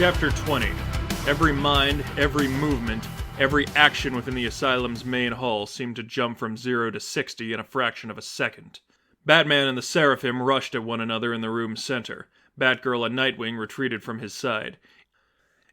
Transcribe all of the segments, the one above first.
Chapter 20. Every mind, every movement, every action within the asylum's main hall seemed to jump from 0 to 60 in a fraction of a second. Batman and the Seraphim rushed at one another in the room's center. Batgirl and Nightwing retreated from his side,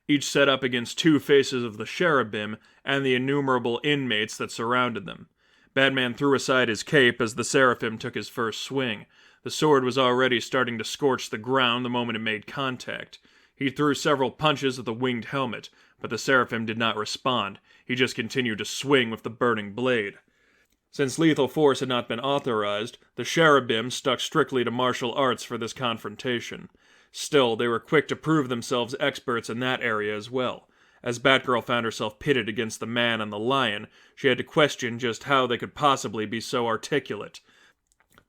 each set up against two faces of the cherubim and the innumerable inmates that surrounded them. Batman threw aside his cape as the Seraphim took his first swing. The sword was already starting to scorch the ground the moment it made contact. He threw several punches at the winged helmet, but the Seraphim did not respond. He just continued to swing with the burning blade. Since lethal force had not been authorized, the cherubim stuck strictly to martial arts for this confrontation. Still, they were quick to prove themselves experts in that area as well. As Batgirl found herself pitted against the man and the lion, she had to question just how they could possibly be so articulate.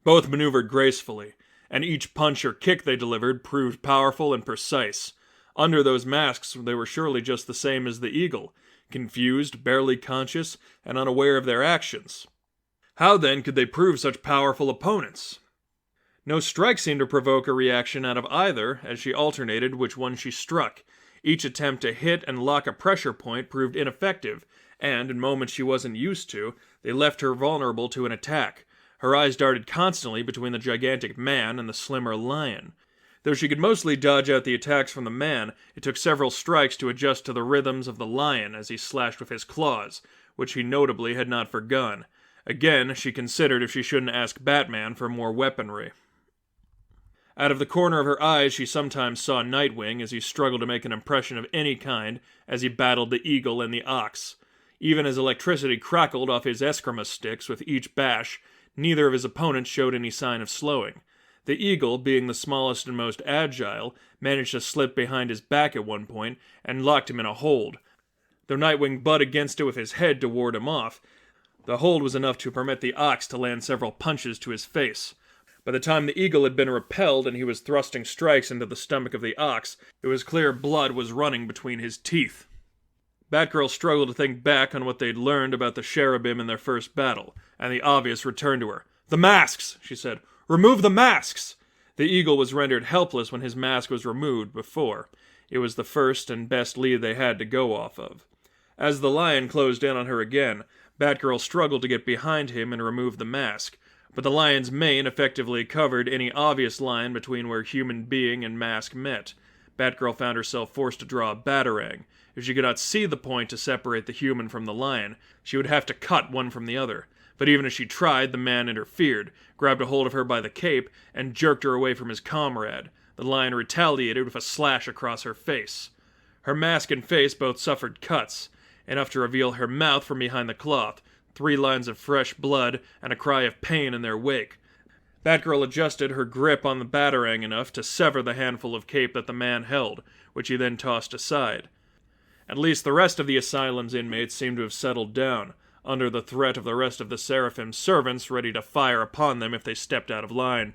Both maneuvered gracefully, and each punch or kick they delivered proved powerful and precise. Under those masks, they were surely just the same as the Eagle, confused, barely conscious, and unaware of their actions. How then could they prove such powerful opponents? No strike seemed to provoke a reaction out of either, as she alternated which one she struck. Each attempt to hit and lock a pressure point proved ineffective, and, in moments she wasn't used to, they left her vulnerable to an attack. Her eyes darted constantly between the gigantic man and the slimmer lion. Though she could mostly dodge out the attacks from the man, it took several strikes to adjust to the rhythms of the lion as he slashed with his claws, which he notably had not forgone. Again, she considered if she shouldn't ask Batman for more weaponry. Out of the corner of her eyes, she sometimes saw Nightwing as he struggled to make an impression of any kind as he battled the Eagle and the Ox. Even as electricity crackled off his eskrima sticks with each bash, neither of his opponents showed any sign of slowing. The Eagle, being the smallest and most agile, managed to slip behind his back at one point and locked him in a hold. Though Nightwing butt against it with his head to ward him off, the hold was enough to permit the Ox to land several punches to his face. By the time the Eagle had been repelled and he was thrusting strikes into the stomach of the Ox, it was clear blood was running between his teeth. Batgirl struggled to think back on what they'd learned about the cherubim in their first battle, and the obvious returned to her. "The masks!" she said. "Remove the masks!" The Eagle was rendered helpless when his mask was removed before. It was the first and best lead they had to go off of. As the lion closed in on her again, Batgirl struggled to get behind him and remove the mask, but the lion's mane effectively covered any obvious line between where human being and mask met. Batgirl found herself forced to draw a batarang. If she could not see the point to separate the human from the lion, she would have to cut one from the other. But even as she tried, the man interfered, grabbed a hold of her by the cape, and jerked her away from his comrade. The lion retaliated with a slash across her face. Her mask and face both suffered cuts, enough to reveal her mouth from behind the cloth, 3 lines of fresh blood, and a cry of pain in their wake. Batgirl adjusted her grip on the batarang enough to sever the handful of cape that the man held, which he then tossed aside. At least the rest of the asylum's inmates seemed to have settled down, under the threat of the rest of the Seraphim's servants ready to fire upon them if they stepped out of line.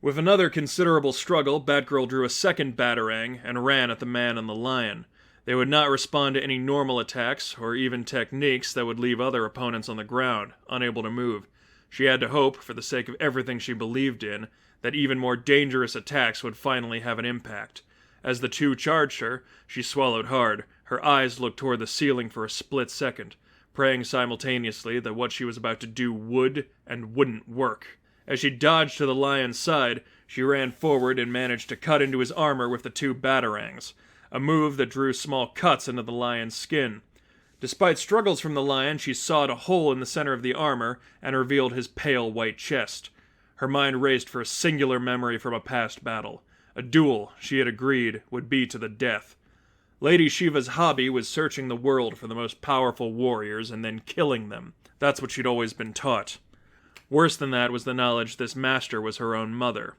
With another considerable struggle, Batgirl drew a second batarang and ran at the man and the lion. They would not respond to any normal attacks, or even techniques that would leave other opponents on the ground, unable to move. She had to hope, for the sake of everything she believed in, that even more dangerous attacks would finally have an impact. As the two charged her, she swallowed hard. Her eyes looked toward the ceiling for a split second, praying simultaneously that what she was about to do would and wouldn't work. As she dodged to the lion's side, she ran forward and managed to cut into his armor with the 2 batarangs, a move that drew small cuts into the lion's skin. Despite struggles from the lion, she sawed a hole in the center of the armor and revealed his pale white chest. Her mind raced for a singular memory from a past battle. A duel, she had agreed, would be to the death. Lady Shiva's hobby was searching the world for the most powerful warriors and then killing them. That's what she'd always been taught. Worse than that was the knowledge this master was her own mother.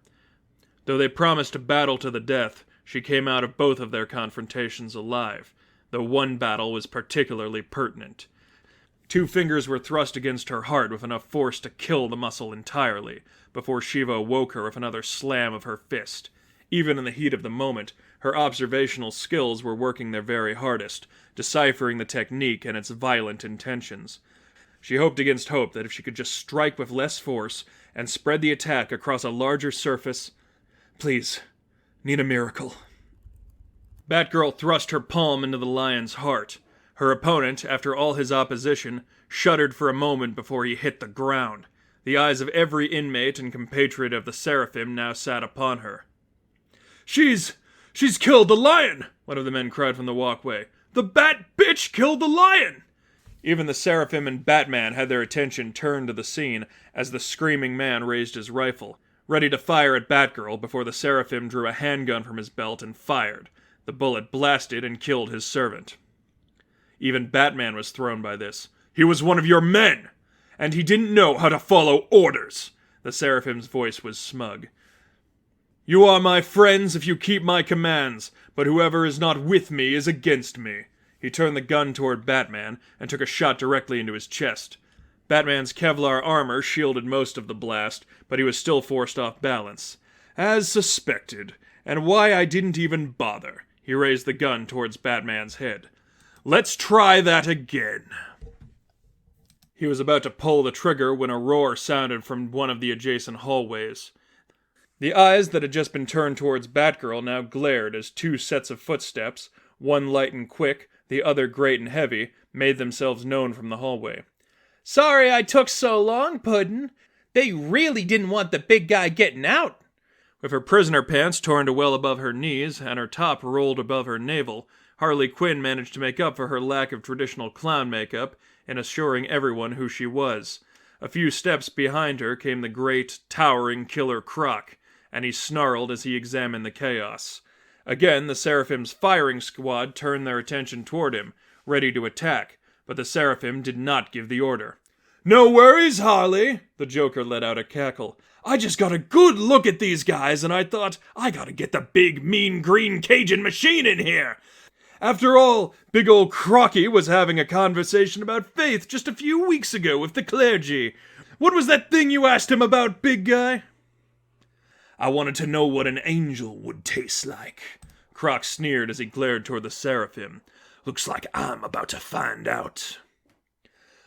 Though they promised to battle to the death, she came out of both of their confrontations alive, though one battle was particularly pertinent. 2 fingers were thrust against her heart with enough force to kill the muscle entirely, before Shiva awoke her with another slam of her fist. Even in the heat of the moment, her observational skills were working their very hardest, deciphering the technique and its violent intentions. She hoped against hope that if she could just strike with less force and spread the attack across a larger surface... Please, need a miracle. Batgirl thrust her palm into the lion's heart. Her opponent, after all his opposition, shuddered for a moment before he hit the ground. The eyes of every inmate and compatriot of the Seraphim now sat upon her. She's killed the lion!" one of the men cried from the walkway. "The bat bitch killed the lion!" Even the Seraphim and Batman had their attention turned to the scene as the screaming man raised his rifle, ready to fire at Batgirl before the Seraphim drew a handgun from his belt and fired. The bullet blasted and killed his servant. Even Batman was thrown by this. "He was one of your men! And he didn't know how to follow orders!" The Seraphim's voice was smug. "You are my friends if you keep my commands, but whoever is not with me is against me." He turned the gun toward Batman and took a shot directly into his chest. Batman's Kevlar armor shielded most of the blast, but he was still forced off balance. "As suspected, and why I didn't even bother." He raised the gun towards Batman's head. "Let's try that again." He was about to pull the trigger when a roar sounded from one of the adjacent hallways. The eyes that had just been turned towards Batgirl now glared as two sets of footsteps, one light and quick, the other great and heavy, made themselves known from the hallway. "Sorry I took so long, Puddin'. They really didn't want the big guy getting out." With her prisoner pants torn to well above her knees and her top rolled above her navel, Harley Quinn managed to make up for her lack of traditional clown makeup in assuring everyone who she was. A few steps behind her came the great, towering Killer Croc, and he snarled as he examined the chaos. Again, the Seraphim's firing squad turned their attention toward him, ready to attack, but the Seraphim did not give the order. "No worries, Harley!" The Joker let out a cackle. "I just got a good look at these guys, and I thought, I gotta get the big, mean, green Cajun machine in here! After all, big old Crocky was having a conversation about faith just a few weeks ago with the clergy. What was that thing you asked him about, big guy?" "I wanted to know what an angel would taste like." Croc sneered as he glared toward the Seraphim. "Looks like I'm about to find out."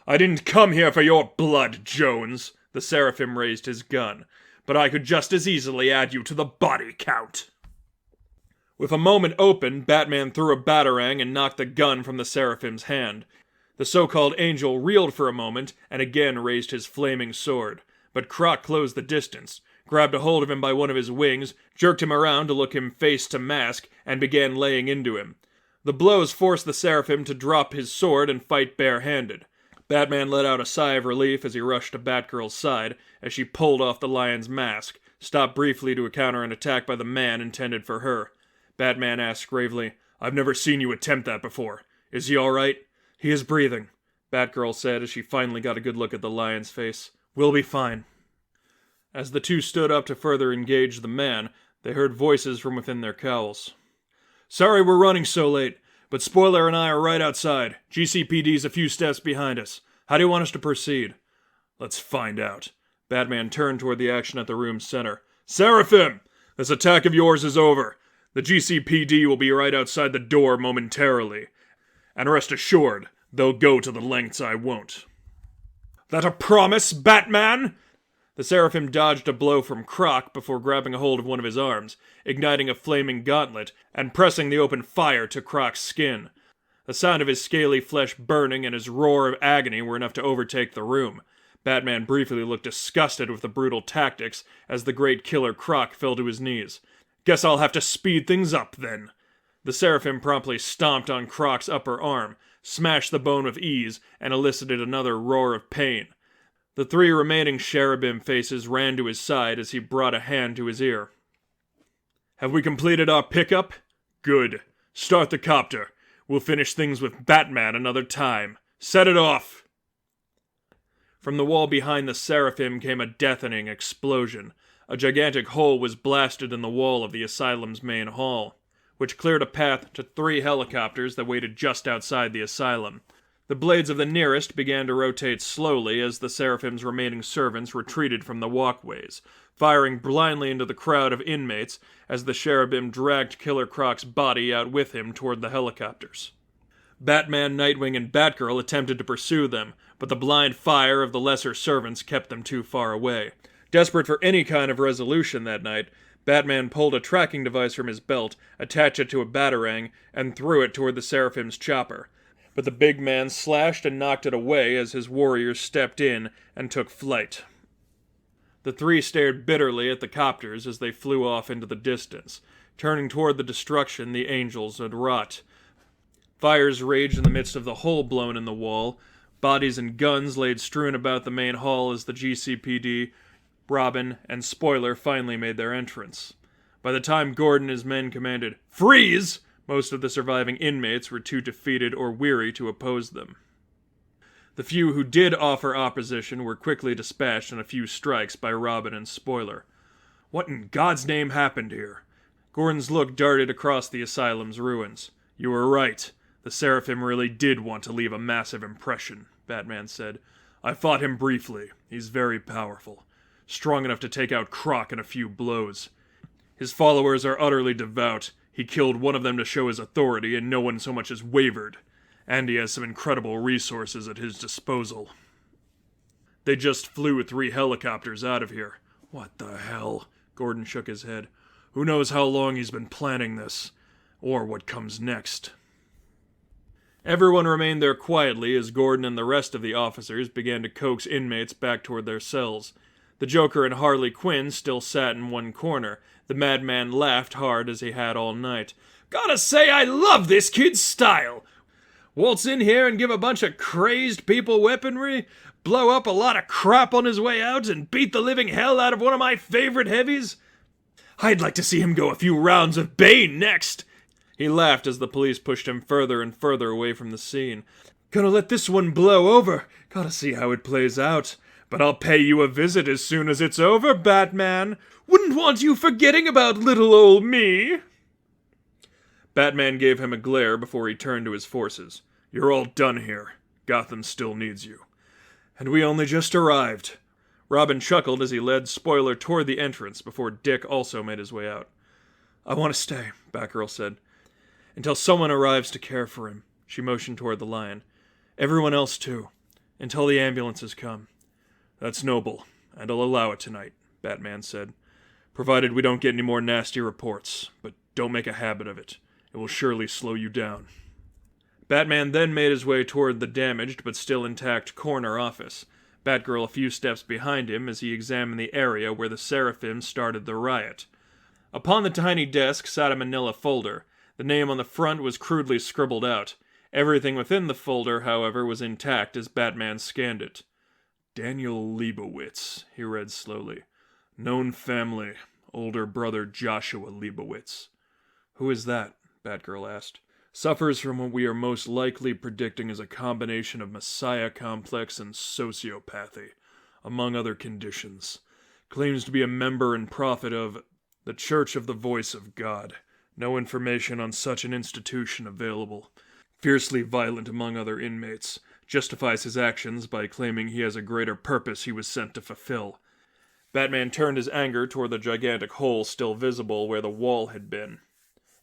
"I didn't come here for your blood, Jones." The Seraphim raised his gun. "But I could just as easily add you to the body count." With a moment open, Batman threw a batarang and knocked the gun from the Seraphim's hand. The so-called angel reeled for a moment and again raised his flaming sword. But Croc closed the distance, grabbed a hold of him by one of his wings, jerked him around to look him face to mask, and began laying into him. The blows forced the Seraphim to drop his sword and fight barehanded. Batman let out a sigh of relief as he rushed to Batgirl's side as she pulled off the lion's mask, stopped briefly to counter an attack by the man intended for her. Batman asked gravely, "I've never seen you attempt that before. Is he all right?" "He is breathing," Batgirl said as she finally got a good look at the lion's face. "We'll be fine." As the two stood up to further engage the man, they heard voices from within their cowls. "Sorry we're running so late, but Spoiler and I are right outside. GCPD's a few steps behind us. How do you want us to proceed?" "Let's find out." Batman turned toward the action at the room's center. "Seraphim! This attack of yours is over. The GCPD will be right outside the door momentarily. And rest assured, they'll go to the lengths I won't." "That a promise, Batman?" The Seraphim dodged a blow from Croc before grabbing a hold of one of his arms, igniting a flaming gauntlet, and pressing the open fire to Croc's skin. The sound of his scaly flesh burning and his roar of agony were enough to overtake the room. Batman briefly looked disgusted with the brutal tactics as the great Killer Croc fell to his knees. "Guess I'll have to speed things up, then." The Seraphim promptly stomped on Croc's upper arm, smashed the bone with ease, and elicited another roar of pain. The three remaining cherubim faces ran to his side as he brought a hand to his ear. "Have we completed our pickup? Good. Start the copter. We'll finish things with Batman another time. Set it off!" From the wall behind the Seraphim came a deafening explosion. A gigantic hole was blasted in the wall of the asylum's main hall, which cleared a path to 3 helicopters that waited just outside the asylum. The blades of the nearest began to rotate slowly as the Seraphim's remaining servants retreated from the walkways, firing blindly into the crowd of inmates as the cherubim dragged Killer Croc's body out with him toward the helicopters. Batman, Nightwing, and Batgirl attempted to pursue them, but the blind fire of the lesser servants kept them too far away. Desperate for any kind of resolution that night, Batman pulled a tracking device from his belt, attached it to a batarang, and threw it toward the Seraphim's chopper. But the big man slashed and knocked it away as his warriors stepped in and took flight. The three stared bitterly at the copters as they flew off into the distance, turning toward the destruction the angels had wrought. Fires raged in the midst of the hole blown in the wall. Bodies and guns laid strewn about the main hall as the GCPD, Robin, and Spoiler finally made their entrance. By the time Gordon and his men commanded, "Freeze!" most of the surviving inmates were too defeated or weary to oppose them. The few who did offer opposition were quickly dispatched in a few strikes by Robin and Spoiler. What in God's name happened here? Gordon's look darted across the asylum's ruins. You were right. The Seraphim really did want to leave a massive impression, Batman said. I fought him briefly. He's very powerful. Strong enough to take out Croc in a few blows. His followers are utterly devout. He killed one of them to show his authority, and no one so much as wavered. And he has some incredible resources at his disposal. They just flew 3 helicopters out of here. What the hell? Gordon shook his head. Who knows how long he's been planning this? Or what comes next? Everyone remained there quietly as Gordon and the rest of the officers began to coax inmates back toward their cells. The Joker and Harley Quinn still sat in one corner. The madman laughed hard as he had all night. Gotta say, I love this kid's style! Waltz in here and give a bunch of crazed people weaponry, blow up a lot of crap on his way out, and beat the living hell out of one of my favorite heavies? I'd like to see him go a few rounds of Bane next! He laughed as the police pushed him further and further away from the scene. Gonna let this one blow over. Gotta see how it plays out. But I'll pay you a visit as soon as it's over, Batman. Wouldn't want you forgetting about little old me. Batman gave him a glare before he turned to his forces. You're all done here. Gotham still needs you. And we only just arrived. Robin chuckled as he led Spoiler toward the entrance before Dick also made his way out. I want to stay, Batgirl said. Until someone arrives to care for him. She motioned toward the lion. Everyone else too. Until the ambulances come. That's noble, and I'll allow it tonight, Batman said. Provided we don't get any more nasty reports, but don't make a habit of it. It will surely slow you down. Batman then made his way toward the damaged but still intact corner office, Batgirl a few steps behind him as he examined the area where the Seraphim started the riot. Upon the tiny desk sat a manila folder. The name on the front was crudely scribbled out. Everything within the folder, however, was intact as Batman scanned it. Daniel Leibowitz, he read slowly. Known family, older brother Joshua Leibowitz. Who is that? Batgirl asked. Suffers from what we are most likely predicting as a combination of Messiah complex and sociopathy, among other conditions. Claims to be a member and prophet of the Church of the Voice of God. No information on such an institution available. Fiercely violent among other inmates. Justifies his actions by claiming he has a greater purpose he was sent to fulfill. Batman turned his anger toward the gigantic hole still visible where the wall had been,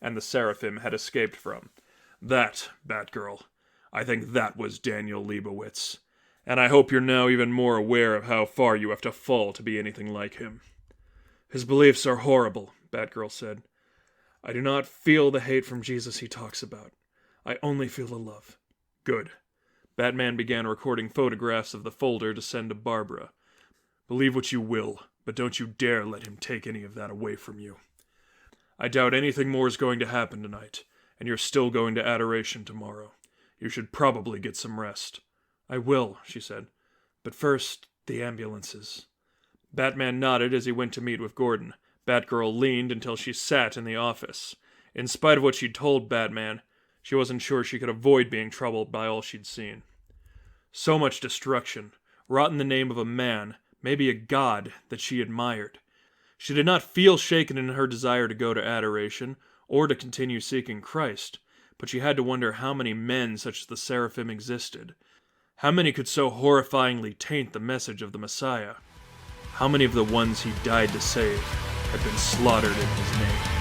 and the Seraphim had escaped from. That, Batgirl, I think that was Daniel Leibowitz. And I hope you're now even more aware of how far you have to fall to be anything like him. His beliefs are horrible, Batgirl said. I do not feel the hate from Jesus he talks about. I only feel the love. Good. Batman began recording photographs of the folder to send to Barbara. Believe what you will, but don't you dare let him take any of that away from you. I doubt anything more is going to happen tonight, and you're still going to Adoration tomorrow. You should probably get some rest. I will, she said. But first, the ambulances. Batman nodded as he went to meet with Gordon. Batgirl leaned until she sat in the office. In spite of what she'd told Batman, she wasn't sure she could avoid being troubled by all she'd seen. So much destruction, wrought in the name of a man, maybe a god, that she admired. She did not feel shaken in her desire to go to Adoration, or to continue seeking Christ, but she had to wonder how many men such as the Seraphim existed. How many could so horrifyingly taint the message of the Messiah? How many of the ones he died to save had been slaughtered in his name?